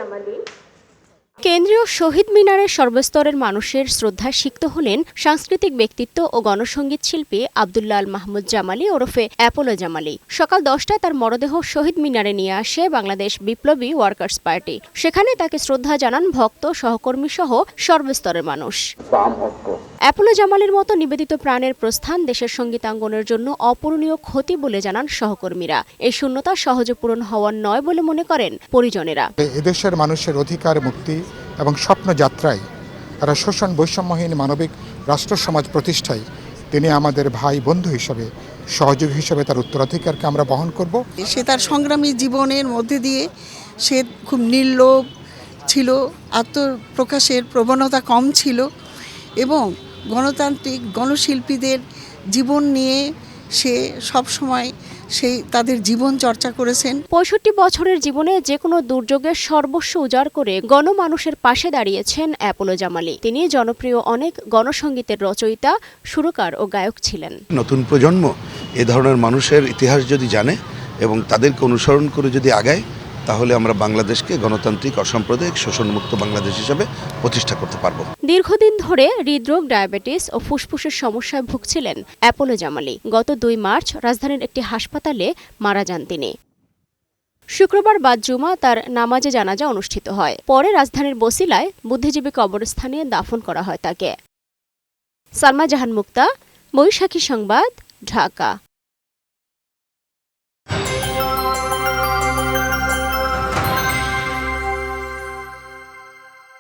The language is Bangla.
জামালি। কেন্দ্রীয় শহীদ মিনারের সর্বস্তরের মানুষের শ্রদ্ধায় সিক্ত হলেন সাংস্কৃতিক ব্যক্তিত্ব ও গণসংগীত শিল্পী আব্দুল্লাহ আল মাহমুদ জামালি ওরফে অ্যাপোলো জামালি। সকাল 10টায় তার মরদেহ শহীদ মিনারে নিয়ে আসে বাংলাদেশ বিপ্লবী ওয়ার্কার্স পার্টি। সেখানে তাকে শ্রদ্ধা জানান ভক্ত, সহকর্মী সহ সর্বস্তরের মানুষ। অ্যাপোলো জামালির মতো নিবেদিত প্রাণের প্রস্থান দেশের সঙ্গীতাঙ্গনের জন্য অপূরণীয় ক্ষতি বলে জানান সহকর্মীরা। এই শূন্যতা সহজে পূরণ হওয়ার নয় বলে মনে করেন পরিজনেরা। এদেশের মানুষের অধিকার, মুক্তি এবং স্বপ্নযাত্রায় তারা শোষণ বৈষম্যহীন মানবিক রাষ্ট্র সমাজ প্রতিষ্ঠায় তিনি আমাদের ভাই বন্ধু হিসেবে, সহযোগী হিসেবে তার উত্তরাধিকারকে আমরা বহন করব। সে তার সংগ্রামী জীবনের মধ্যে দিয়ে সে খুব নির্লোভ ছিল, আত্মপ্রকাশের প্রবণতা কম ছিল এবং গণতান্ত্রিক গণশিল্পীদের জীবন নিয়ে সে সবসময় তাদের জীবন চর্চা করেছেন। ৬৫ বছরের জীবনে যে কোনো দুর্যোগের সর্বস্ব উজাড় করে গণমানুষের পাশে দাঁড়িয়েছেন অ্যাপোলো জামালি। তিনি জনপ্রিয় অনেক গণসংগীতের রচয়িতা, সুরকার ও গায়ক ছিলেন। নতুন প্রজন্ম এ ধরনের মানুষের ইতিহাস যদি জানে এবং তাদেরকে অনুসরণ করে যদি আগায়, তাহলে আমরা বাংলাদেশকে গণতান্ত্রিক, অসাম্প্রদায়িক, শোষণমুক্ত বাংলাদেশ হিসেবে প্রতিষ্ঠা করতে পারব। দীর্ঘদিন ধরে হৃদরোগ, ডায়াবেটিস ও ফুসফুসের সমস্যায় ভুগছিলেন অ্যাপোলো জামালি। গত ২ মার্চ রাজধানীর একটি হাসপাতালে মারা যান তিনি। শুক্রবার বাদ জুমা তার নামাজে জানাজা অনুষ্ঠিত হয়। পরে রাজধানীর বছিলায় বুদ্ধিজীবী কবরস্থানে দাফন করা হয় তাকে। সালমা জাহান মুক্তা, বৈশাখী সংবাদ, ঢাকা।